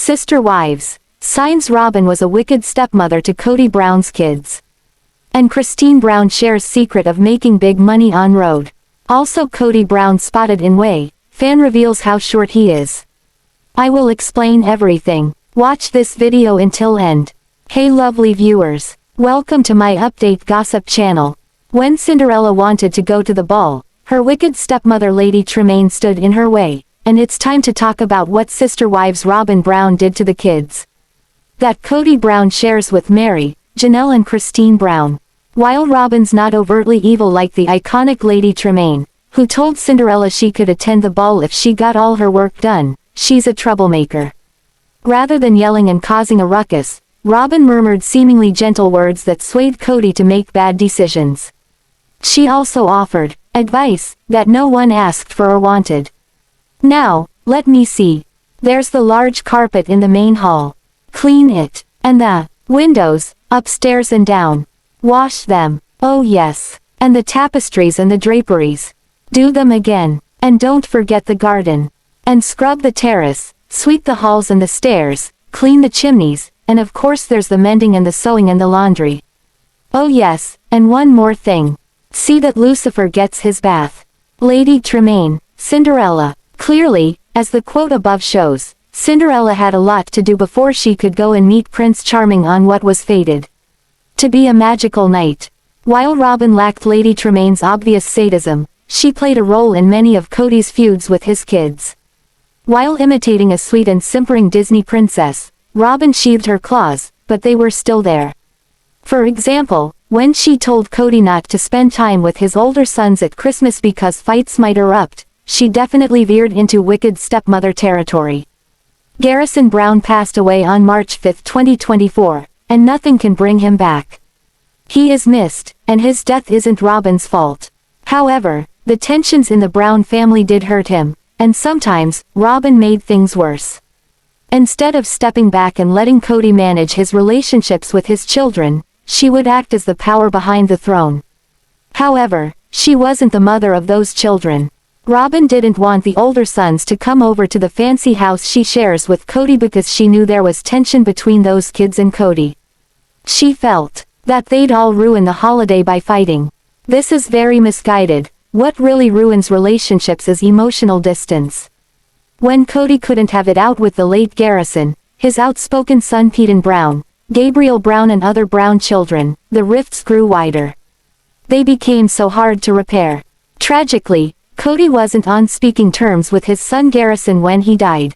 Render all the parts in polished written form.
Sister wives. Signs Robyn was a wicked stepmother to Kody Brown's kids. And Christine Brown shares secret of making big money on road. Also Kody Brown spotted in way, fan reveals how short he is. I will explain everything. Watch this video until end. Hey lovely viewers. Welcome to my update gossip channel. When Cinderella wanted to go to the ball, her wicked stepmother Lady Tremaine stood in her way, and it's time to talk about what sister wives Robyn Brown did to the kids. That Kody Brown shares with Meri, Janelle and Christine Brown. While Robyn's not overtly evil like the iconic Lady Tremaine, who told Cinderella she could attend the ball if she got all her work done, she's a troublemaker. Rather than yelling and causing a ruckus, Robyn murmured seemingly gentle words that swayed Kody to make bad decisions. She also offered advice that no one asked for or wanted. Now, let me see. There's the large carpet in the main hall. Clean it. And the windows, upstairs and down. Wash them. Oh yes. And the tapestries and the draperies. Do them again. And don't forget the garden. And scrub the terrace, sweep the halls and the stairs, clean the chimneys, and of course there's the mending and the sewing and the laundry. Oh yes, and one more thing. See that Lucifer gets his bath. Lady Tremaine, Cinderella. Clearly, as the quote above shows, Cinderella had a lot to do before she could go and meet Prince Charming on what was fated to be a magical night. While Robyn lacked Lady Tremaine's obvious sadism, she played a role in many of Kody's feuds with his kids. While imitating a sweet and simpering Disney princess, Robyn sheathed her claws, but they were still there. For example, when she told Kody not to spend time with his older sons at Christmas because fights might erupt, she definitely veered into wicked stepmother territory. Garrison Brown passed away on March 5, 2024, and nothing can bring him back. He is missed, and his death isn't Robyn's fault. However, the tensions in the Brown family did hurt him, and sometimes, Robyn made things worse. Instead of stepping back and letting Kody manage his relationships with his children, she would act as the power behind the throne. However, she wasn't the mother of those children. Robyn didn't want the older sons to come over to the fancy house she shares with Kody because she knew there was tension between those kids and Kody. She felt that they'd all ruin the holiday by fighting. This is very misguided. What really ruins relationships is emotional distance. When Kody couldn't have it out with the late Garrison, his outspoken son Peyton Brown, Gabriel Brown and other Brown children, the rifts grew wider. They became so hard to repair. Tragically, Kody wasn't on speaking terms with his son Garrison when he died.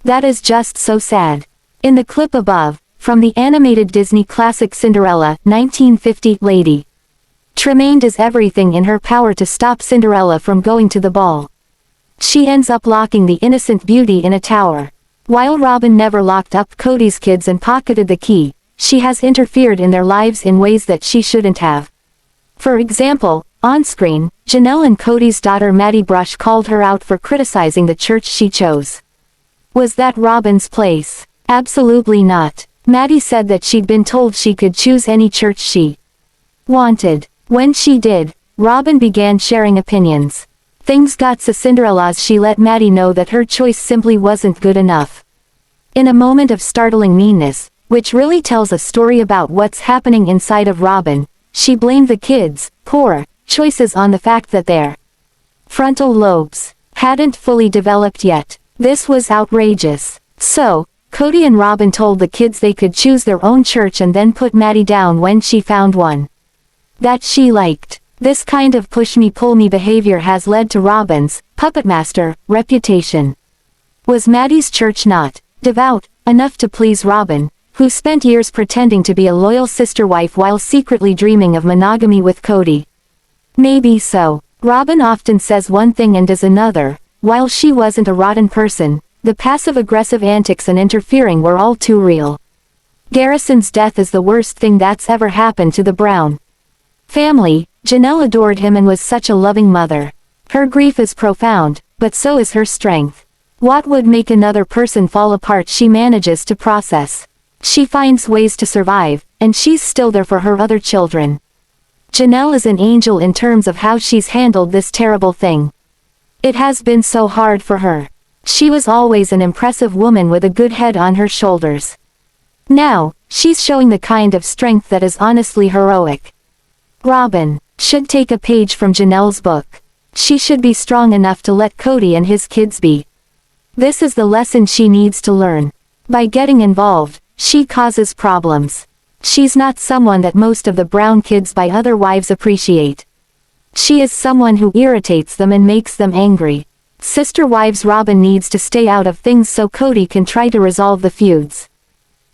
That is just so sad. In the clip above, from the animated Disney classic Cinderella, 1950, Lady Tremaine does everything in her power to stop Cinderella from going to the ball. She ends up locking the innocent beauty in a tower. While Robyn never locked up Kody's kids and pocketed the key, she has interfered in their lives in ways that she shouldn't have. For example, on-screen, Janelle and Kody's daughter Maddie Brush called her out for criticizing the church she chose. Was that Robyn's place? Absolutely not. Maddie said that she'd been told she could choose any church she wanted. When she did, Robyn began sharing opinions. Things got so Cinderella's she let Maddie know that her choice simply wasn't good enough. In a moment of startling meanness, which really tells a story about what's happening inside of Robyn, she blamed the kids' poor choices on the fact that their frontal lobes hadn't fully developed yet. This was outrageous. So, Kody and Robyn told the kids they could choose their own church and then put Maddie down when she found one that she liked. This kind of push-me-pull-me behavior has led to Robyn's puppet master reputation. Was Maddie's church not devout enough to please Robyn, who spent years pretending to be a loyal sister wife while secretly dreaming of monogamy with Kody? Maybe so. Robyn often says one thing and does another. While she wasn't a rotten person, the passive-aggressive antics and interfering were all too real. Garrison's death is the worst thing that's ever happened to the Brown family. Janelle adored him and was such a loving mother. Her grief is profound, but so is her strength. What would make another person fall apart she manages to process. She finds ways to survive, and she's still there for her other children. Janelle is an angel in terms of how she's handled this terrible thing. It has been so hard for her. She was always an impressive woman with a good head on her shoulders. Now, she's showing the kind of strength that is honestly heroic. Robyn should take a page from Janelle's book. She should be strong enough to let Kody and his kids be. This is the lesson she needs to learn. By getting involved, she causes problems. She's not someone that most of the Brown kids by other wives appreciate. She is someone who irritates them and makes them angry. Sister wives Robyn needs to stay out of things so Kody can try to resolve the feuds.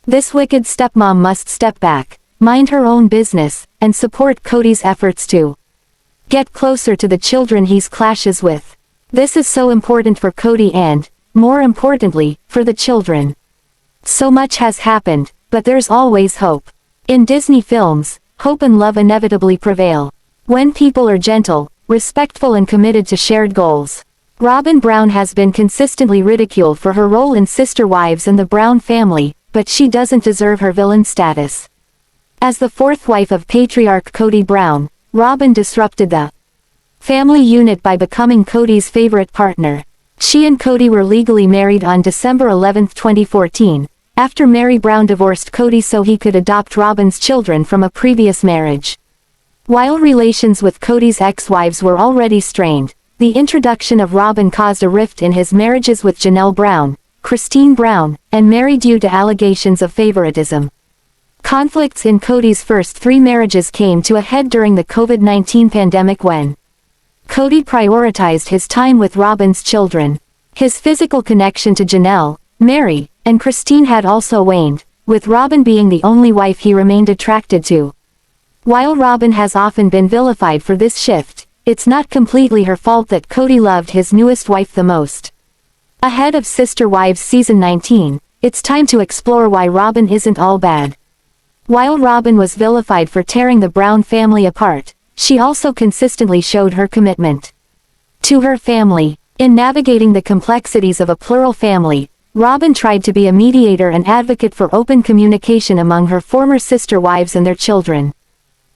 This wicked stepmom must step back, mind her own business, and support Kody's efforts to get closer to the children he's clashes with. This is so important for Kody and, more importantly, for the children. So much has happened, but there's always hope. In Disney films, hope and love inevitably prevail. When people are gentle, respectful and committed to shared goals. Robyn Brown has been consistently ridiculed for her role in Sister Wives and the Brown family, but she doesn't deserve her villain status. As the fourth wife of patriarch Kody Brown, Robyn disrupted the family unit by becoming Kody's favorite partner. She and Kody were legally married on December 11, 2014, after Meri Brown divorced Kody so he could adopt Robyn's children from a previous marriage. While relations with Kody's ex-wives were already strained, the introduction of Robyn caused a rift in his marriages with Janelle Brown, Christine Brown, and Meri due to allegations of favoritism. Conflicts in Kody's first 3 marriages came to a head during the COVID-19 pandemic when Kody prioritized his time with Robyn's children. His physical connection to Janelle, Meri, and Christine had also waned, with Robyn being the only wife he remained attracted to. While Robyn has often been vilified for this shift, it's not completely her fault that Kody loved his newest wife the most. Ahead of Sister Wives Season 19, it's time to explore why Robyn isn't all bad. While Robyn was vilified for tearing the Brown family apart, she also consistently showed her commitment to her family. In navigating the complexities of a plural family, Robyn tried to be a mediator and advocate for open communication among her former sister wives and their children.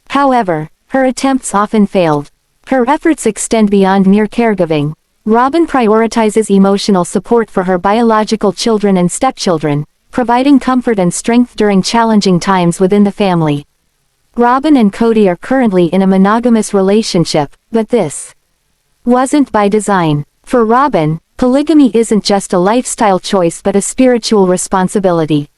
However, her attempts often failed. Her efforts extend beyond mere caregiving. Robyn prioritizes emotional support for her biological children and stepchildren, providing comfort and strength during challenging times within the family. Robyn and Kody are currently in a monogamous relationship, but this wasn't by design. For Robyn, polygamy isn't just a lifestyle choice but a spiritual responsibility.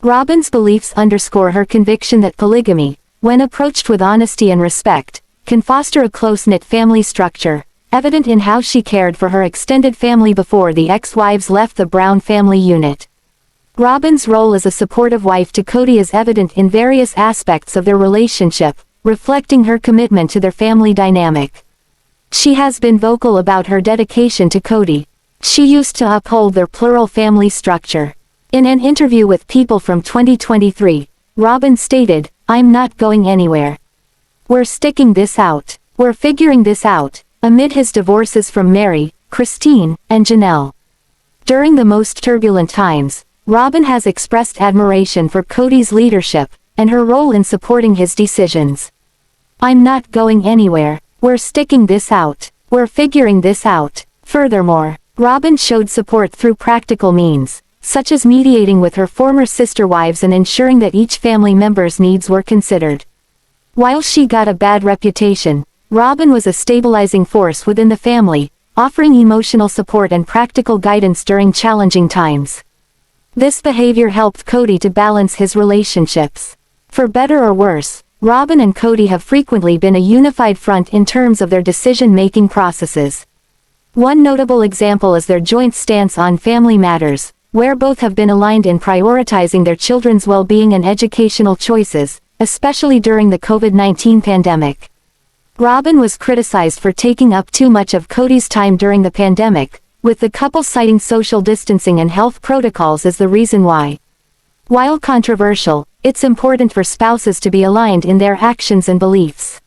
Robyn's beliefs underscore her conviction that polygamy, when approached with honesty and respect, can foster a close-knit family structure, evident in how she cared for her extended family before the ex-wives left the Brown family unit. Robyn's role as a supportive wife to Kody is evident in various aspects of their relationship, reflecting her commitment to their family dynamic. She has been vocal about her dedication to Kody. She used to uphold their plural family structure. In an interview with People from 2023, Robyn stated, "I'm not going anywhere. We're sticking this out. We're figuring this out," amid his divorces from Meri, Christine, and Janelle. During the most turbulent times, Robyn has expressed admiration for Kody's leadership, and her role in supporting his decisions. "I'm not going anywhere. We're sticking this out. We're figuring this out." Furthermore, Robyn showed support through practical means, such as mediating with her former sister wives and ensuring that each family member's needs were considered. While she got a bad reputation, Robyn was a stabilizing force within the family, offering emotional support and practical guidance during challenging times. This behavior helped Kody to balance his relationships. For better or worse, Robyn and Kody have frequently been a unified front in terms of their decision-making processes. One notable example is their joint stance on family matters, where both have been aligned in prioritizing their children's well-being and educational choices, especially during the COVID-19 pandemic. Robyn was criticized for taking up too much of Kody's time during the pandemic, with the couple citing social distancing and health protocols as the reason why. While controversial, it's important for spouses to be aligned in their actions and beliefs.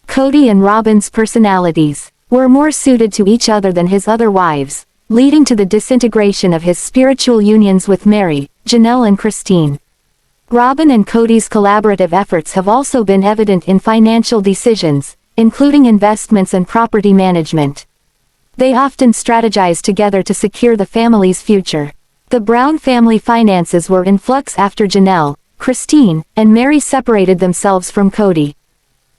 Kody and Robyn's personalities were more suited to each other than his other wives, leading to the disintegration of his spiritual unions with Meri, Janelle and Christine. Robyn and Kody's collaborative efforts have also been evident in financial decisions, including investments and property management. They often strategized together to secure the family's future. The Brown family finances were in flux after Janelle, Christine, and Meri separated themselves from Kody.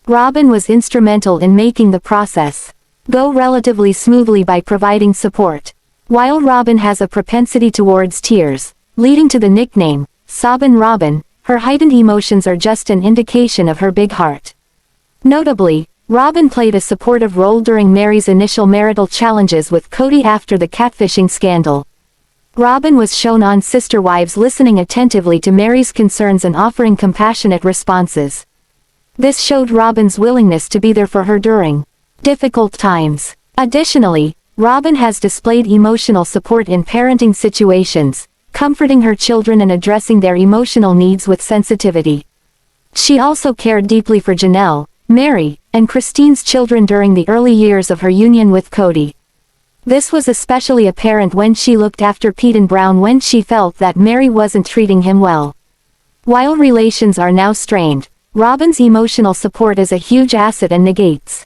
Robyn was instrumental in making the process go relatively smoothly by providing support. While Robyn has a propensity towards tears, leading to the nickname, Sobbin' Robyn, her heightened emotions are just an indication of her big heart. Notably, Robyn played a supportive role during Meri's initial marital challenges with Kody after the catfishing scandal. Robyn was shown on Sister Wives listening attentively to Meri's concerns and offering compassionate responses. This showed Robyn's willingness to be there for her during difficult times. Additionally, Robyn has displayed emotional support in parenting situations, comforting her children and addressing their emotional needs with sensitivity. She also cared deeply for Janelle, Meri, and Christine's children during the early years of her union with Kody. This was especially apparent when she looked after Peden Brown when she felt that Meri wasn't treating him well. While relations are now strained, Robyn's emotional support is a huge asset and negates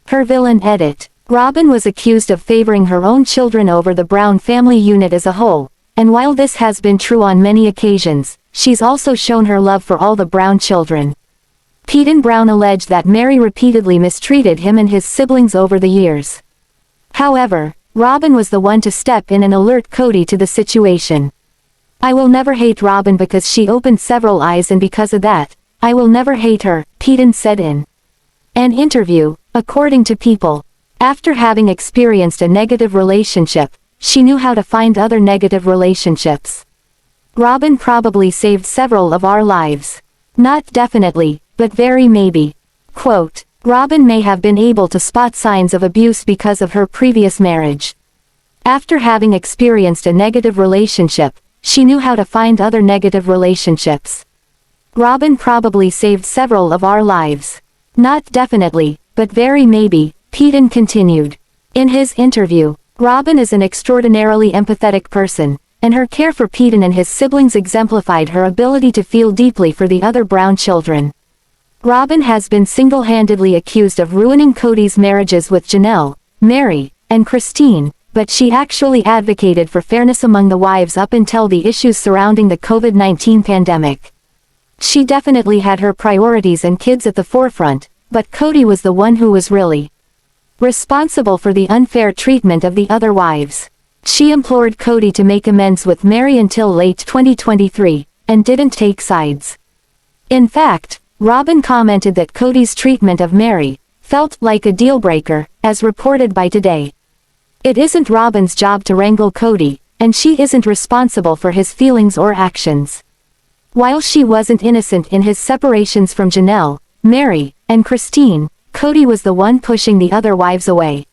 her villain edit. Robyn was accused of favoring her own children over the Brown family unit as a whole, and while this has been true on many occasions, she's also shown her love for all the Brown children. Peden Brown alleged that Meri repeatedly mistreated him and his siblings over the years. However, Robyn was the one to step in and alert Kody to the situation. "I will never hate Robyn because she opened several eyes, and because of that, I will never hate her," Peden said in an interview. According to People, after having experienced a negative relationship, she knew how to find other negative relationships. "Robyn probably saved several of our lives. Not definitely, but very maybe." Quote, Robyn may have been able to spot signs of abuse because of her previous marriage. After having experienced a negative relationship, she knew how to find other negative relationships. "Robyn probably saved several of our lives. Not definitely, but very maybe," Peden continued. In his interview, Robyn is an extraordinarily empathetic person, and her care for Peden and his siblings exemplified her ability to feel deeply for the other Brown children. Robyn has been single-handedly accused of ruining Kody's marriages with Janelle, Meri, and Christine, but she actually advocated for fairness among the wives up until the issues surrounding the COVID-19 pandemic. She definitely had her priorities and kids at the forefront, but Kody was the one who was really responsible for the unfair treatment of the other wives. She implored Kody to make amends with Meri until late 2023, and didn't take sides. In fact, Robyn commented that Kody's treatment of Meri felt like a deal-breaker, as reported by Today. "It isn't Robyn's job to wrangle Kody, and she isn't responsible for his feelings or actions." While she wasn't innocent in his separations from Janelle, Meri, and Christine, Kody was the one pushing the other wives away.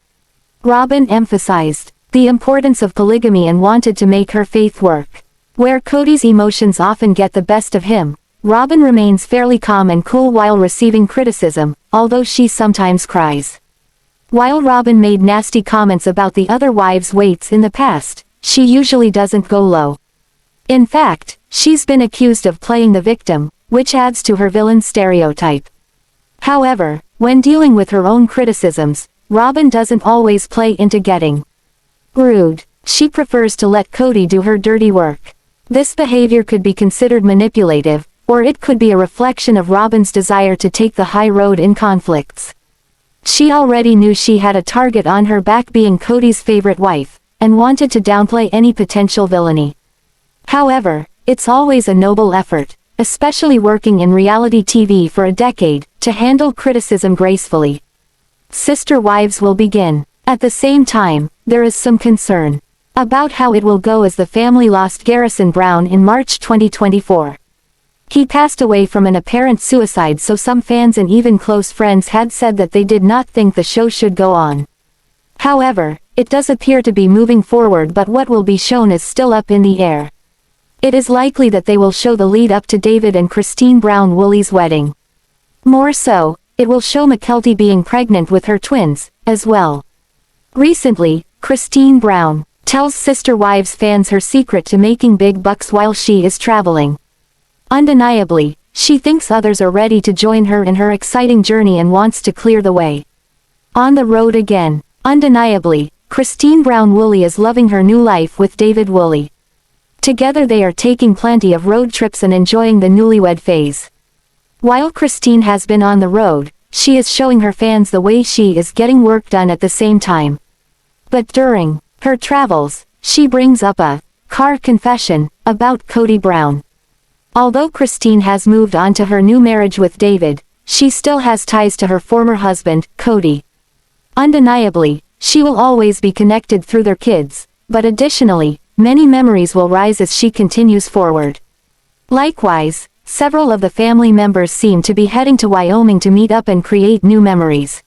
Robyn emphasized the importance of polygamy and wanted to make her faith work. Where Kody's emotions often get the best of him, Robyn remains fairly calm and cool while receiving criticism, although she sometimes cries. While Robyn made nasty comments about the other wives' weights in the past, she usually doesn't go low. In fact, she's been accused of playing the victim, which adds to her villain stereotype. However, when dealing with her own criticisms, Robyn doesn't always play into getting rude. She prefers to let Kody do her dirty work. This behavior could be considered manipulative, or it could be a reflection of Robyn's desire to take the high road in conflicts. She already knew she had a target on her back being Kody's favorite wife, and wanted to downplay any potential villainy. However, it's always a noble effort, especially working in reality TV for a decade, to handle criticism gracefully. Sister Wives will begin. At the same time, there is some concern about how it will go as the family lost Garrison Brown in March 2024. He passed away from an apparent suicide, so some fans and even close friends had said that they did not think the show should go on. However, it does appear to be moving forward, but what will be shown is still up in the air. It is likely that they will show the lead up to David and Christine Brown Wooley's wedding. More so, it will show Mykelti being pregnant with her twins, as well. Recently, Christine Brown tells Sister Wives fans her secret to making big bucks while she is traveling. Undeniably, she thinks others are ready to join her in her exciting journey and wants to clear the way. On the road again. Undeniably, Christine Brown Woolley is loving her new life with David Woolley. Together they are taking plenty of road trips and enjoying the newlywed phase. While Christine has been on the road, she is showing her fans the way she is getting work done at the same time. But during her travels, she brings up a car confession about Kody Brown. Although Christine has moved on to her new marriage with David, she still has ties to her former husband, Kody. Undeniably, she will always be connected through their kids, but additionally, many memories will rise as she continues forward. Likewise, several of the family members seem to be heading to Wyoming to meet up and create new memories.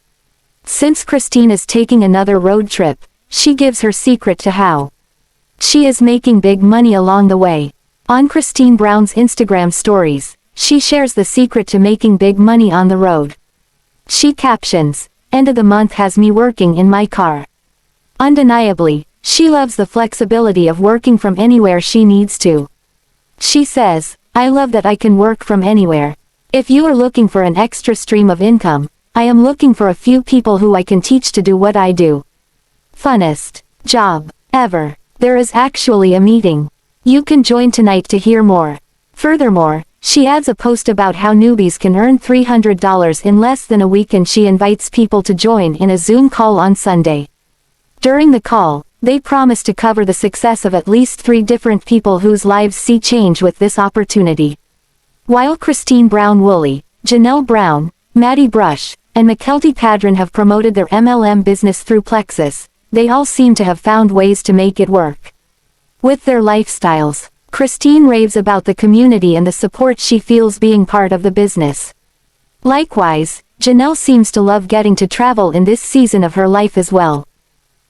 Since Christine is taking another road trip, she gives her secret to how she is making big money along the way. On Christine Brown's Instagram stories, she shares the secret to making big money on the road. She captions, "End of the month has me working in my car." Undeniably, she loves the flexibility of working from anywhere she needs to. She says, "I love that I can work from anywhere. If you are looking for an extra stream of income, I am looking for a few people who I can teach to do what I do. Funnest job ever. There is actually a meeting. You can join tonight to hear more." Furthermore, she adds a post about how newbies can earn $300 in less than a week, and she invites people to join in a Zoom call on Sunday. During the call, they promise to cover the success of at least 3 different people whose lives see change with this opportunity. While Christine Brown Woolley, Janelle Brown, Maddie Brush, and Mykelti Padron have promoted their MLM business through Plexus, they all seem to have found ways to make it work. With their lifestyles, Christine raves about the community and the support she feels being part of the business. Likewise, Janelle seems to love getting to travel in this season of her life as well.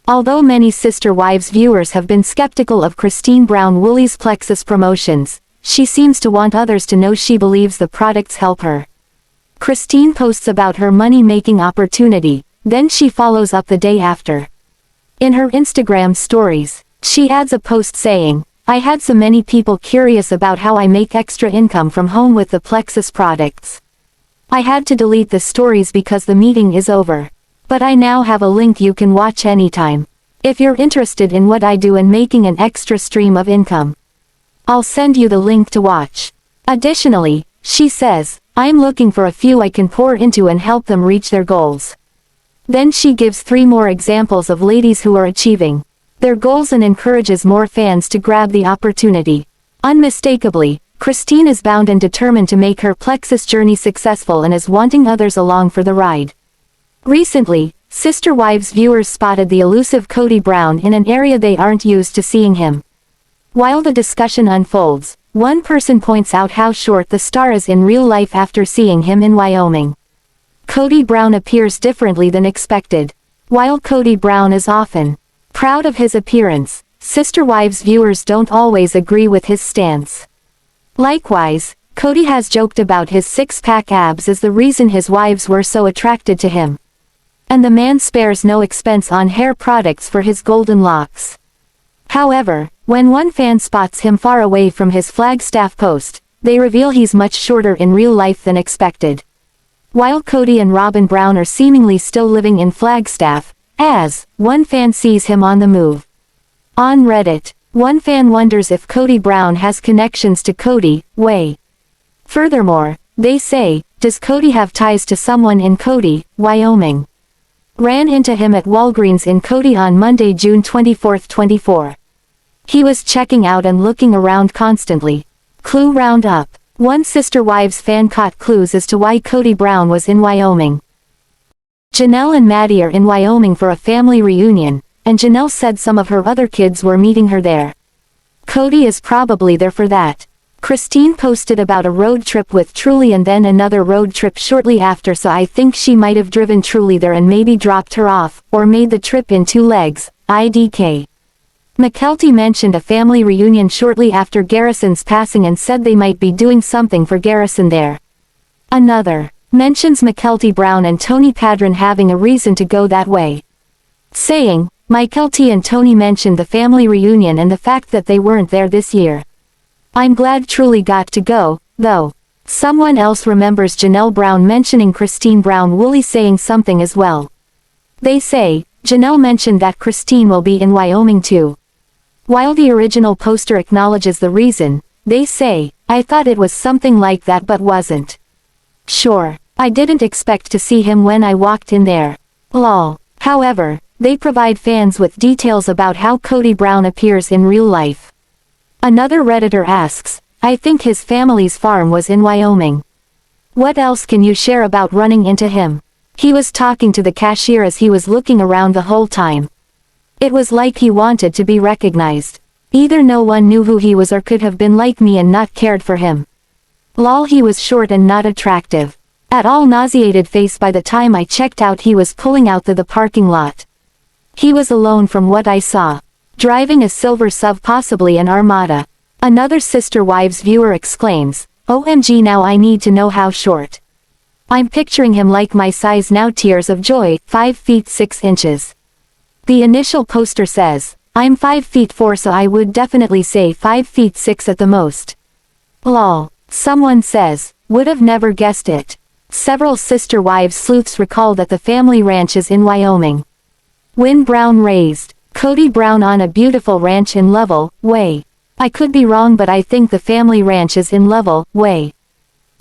Although many Sister Wives viewers have been skeptical of Christine Brown Woolley's Plexus promotions, she seems to want others to know she believes the products help her. Christine posts about her money-making opportunity, then she follows up the day after. In her Instagram stories, she adds a post saying, "I had so many people curious about how I make extra income from home with the Plexus products. I had to delete the stories because the meeting is over. But I now have a link you can watch anytime. If you're interested in what I do and making an extra stream of income, I'll send you the link to watch." Additionally, she says, "I'm looking for a few I can pour into and help them reach their goals." Then she gives 3 more examples of ladies who are achieving their goals and encourages more fans to grab the opportunity. Unmistakably, Christine is bound and determined to make her Plexus journey successful and is wanting others along for the ride. Recently, Sister Wives viewers spotted the elusive Kody Brown in an area they aren't used to seeing him. While the discussion unfolds, one person points out how short the star is in real life after seeing him in Wyoming. Kody Brown appears differently than expected. While Kody Brown is often proud of his appearance, Sister Wives viewers don't always agree with his stance. Likewise, Kody has joked about his 6-pack abs as the reason his wives were so attracted to him. And the man spares no expense on hair products for his golden locks. However, when one fan spots him far away from his Flagstaff post, they reveal he's much shorter in real life than expected. While Kody and Robyn Brown are seemingly still living in Flagstaff, as one fan sees him on the move. On Reddit, one fan wonders if Kody Brown has connections to Kody, Way. Furthermore, they say, does Kody have ties to someone in Kody, Wyoming? Ran into him at Walgreens in Kody on Monday, June 24, 24. He was checking out and looking around constantly. Clue roundup. One Sister Wives fan caught clues as to why Kody Brown was in Wyoming. Janelle and Maddie are in Wyoming for a family reunion, and Janelle said some of her other kids were meeting her there. Kody is probably there for that. Christine posted about a road trip with Truly and then another road trip shortly after, so I think she might have driven Truly there and maybe dropped her off, or made the trip in 2 legs, IDK. Mykelti mentioned a family reunion shortly after Garrison's passing and said they might be doing something for Garrison there. Another mentions Mykelti Brown and Tony Padron having a reason to go that way, saying, Mykelti and Tony mentioned the family reunion and the fact that they weren't there this year. I'm glad Truly got to go, though. Someone else remembers Janelle Brown mentioning Christine Brown Woolley saying something as well. They say, Janelle mentioned that Christine will be in Wyoming too. While the original poster acknowledges the reason, they say, "I thought it was something like that but wasn't. Sure, I didn't expect to see him when I walked in there. Lol." However, they provide fans with details about how Kody Brown appears in real life. Another Redditor asks, "I think his family's farm was in Wyoming. What else can you share about running into him? He was talking to the cashier as he was looking around the whole time. It was like he wanted to be recognized. Either no one knew who he was or could have been like me and not cared for him. Lol, he was short and not attractive. At all nauseated face by the time I checked out he was pulling out the parking lot. He was alone from what I saw. Driving a silver SUV, possibly an Armada." Another Sister Wives viewer exclaims, "OMG, now I need to know how short. I'm picturing him like my size now, tears of joy, 5 feet 6 inches. The initial poster says, "I'm 5 feet 4, so I would definitely say 5 feet 6 at the most." Lol. Someone says, "Would have never guessed it." Several Sister Wives sleuths recall that the family ranch is in Wyoming. When Brown raised Kody Brown on a beautiful ranch in Lovell, Way. I could be wrong, but I think the family ranch is in Lovell, Way.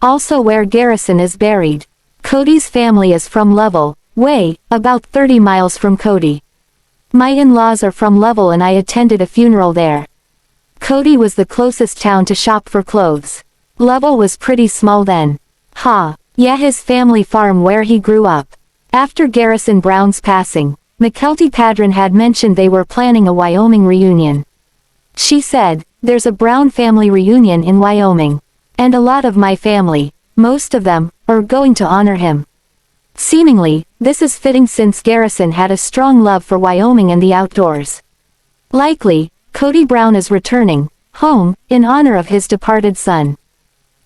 Also where Garrison is buried. Kody's family is from Lovell, Way, about 30 miles from Kody. My in-laws are from Lovell and I attended a funeral there. Kody was the closest town to shop for clothes. Lovell was pretty small then. Ha. Yeah, his family farm where he grew up. After Garrison Brown's passing, Mykelti Padron had mentioned they were planning a Wyoming reunion. She said, "There's a Brown family reunion in Wyoming. And a lot of my family, most of them, are going to honor him." Seemingly, this is fitting since Garrison had a strong love for Wyoming and the outdoors. Likely, Kody Brown is returning home in honor of his departed son.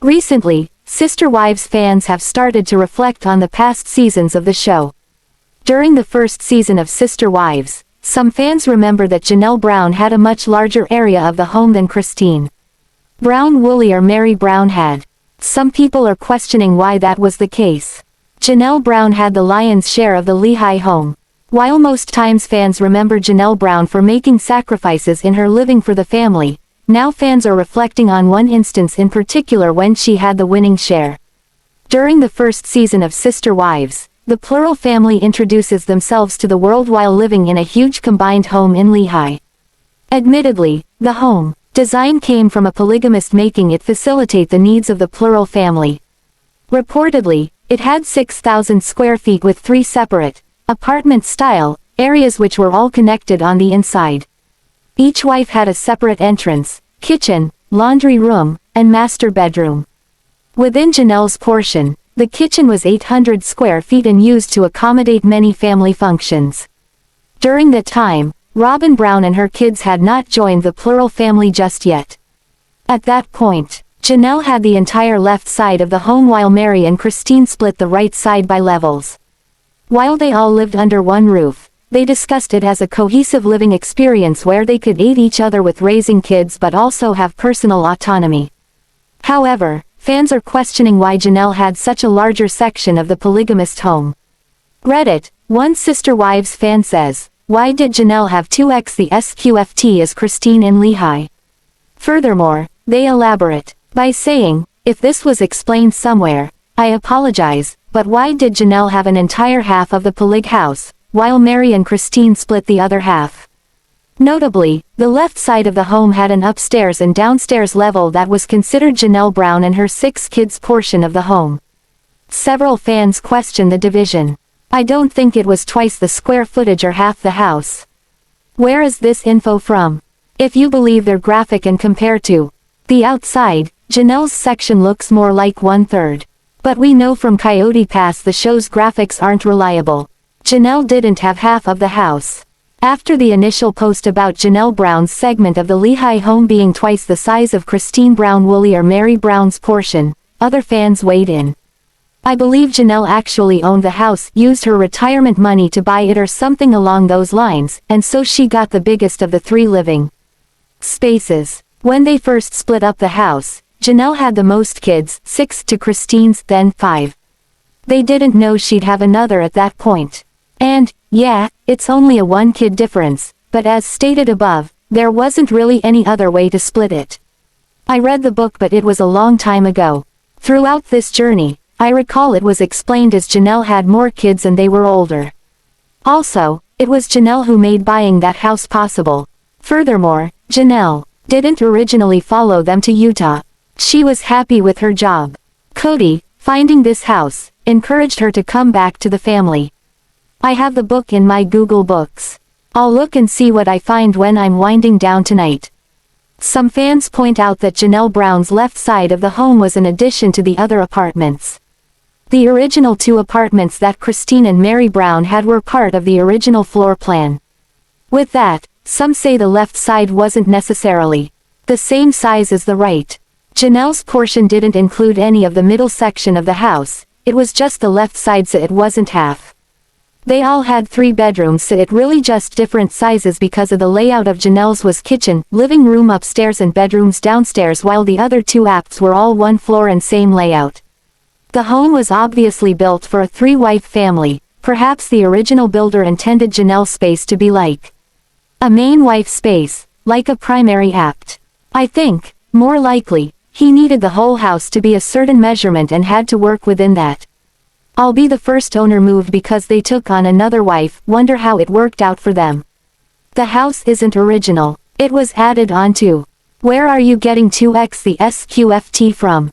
Recently, Sister Wives fans have started to reflect on the past seasons of the show. During the first season of Sister Wives, some fans remember that Janelle Brown had a much larger area of the home than Christine Brown Woolley or Meri Brown had. Some people are questioning why that was the case. Janelle Brown had the lion's share of the Lehi home. While most times fans remember Janelle Brown for making sacrifices in her living for the family, now fans are reflecting on one instance in particular when she had the winning share. During the first season of Sister Wives, the plural family introduces themselves to the world while living in a huge combined home in Lehi. Admittedly, the home design came from a polygamist, making it facilitate the needs of the plural family. Reportedly, it had 6,000 square feet with 3 separate, apartment-style, areas which were all connected on the inside. Each wife had a separate entrance, kitchen, laundry room, and master bedroom. Within Janelle's portion, the kitchen was 800 square feet and used to accommodate many family functions. During that time, Robyn Brown and her kids had not joined the plural family just yet. At that point, Janelle had the entire left side of the home while Meri and Christine split the right side by levels. While they all lived under one roof, they discussed it as a cohesive living experience where they could aid each other with raising kids but also have personal autonomy. However, fans are questioning why Janelle had such a larger section of the polygamist home. Reddit, one Sister Wives fan says, "Why did Janelle have 2x the SQFT as Christine in Lehi?" Furthermore, they elaborate by saying, "If this was explained somewhere, I apologize, but why did Janelle have an entire half of the polyg house, while Meri and Christine split the other half?" Notably, the left side of the home had an upstairs and downstairs level that was considered Janelle Brown and her 6 kids' portion of the home. Several fans question the division. "I don't think it was twice the square footage or half the house. Where is this info from? If you believe their graphic and compare to the outside, Janelle's section looks more like 1/3. But we know from Coyote Pass the show's graphics aren't reliable. Janelle didn't have half of the house." After the initial post about Janelle Brown's segment of the Lehi home being twice the size of Christine Brown Woolley or Meri Brown's portion, other fans weighed in. "I believe Janelle actually owned the house, used her retirement money to buy it or something along those lines, and so she got the biggest of the 3 living spaces. When they first split up the house, Janelle had the most kids, 6 to Christine's then 5. They didn't know she'd have another at that point. And, Yeah, it's only a one-kid difference, but as stated above, there wasn't really any other way to split it. I read the book but it was a long time ago. Throughout this journey, I recall it was explained as Janelle had more kids and they were older. Also, it was Janelle who made buying that house possible. Furthermore, Janelle didn't originally follow them to Utah. She was happy with her job. Kody, finding this house, encouraged her to come back to the family. I have the book in my Google Books. I'll look and see what I find when I'm winding down tonight. Some fans point out that Janelle Brown's left side of the home was an addition to the other apartments. The original 2 apartments that Christine and Meri Brown had were part of the original floor plan. With that, some say the left side wasn't necessarily the same size as the right. Janelle's portion didn't include any of the middle section of the house, it was just the left side, so it wasn't half. They all had 3 bedrooms, so it really just different sizes because of the layout of Janelle's was kitchen, living room upstairs and bedrooms downstairs, while the other 2 apts were all 1 floor and same layout. The home was obviously built for a 3-wife family. Perhaps the original builder intended Janelle's space to be like a main wife space, like a primary apt. I think, more likely, he needed the whole house to be a certain measurement and had to work within that. I'll be the first owner moved because they took on another wife, wonder how it worked out for them. The house isn't original, it was added onto. Where are you getting 2x the SQFT from?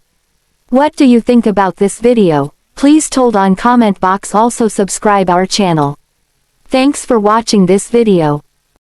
What do you think about this video? Please told on comment box, also subscribe our channel. Thanks for watching this video.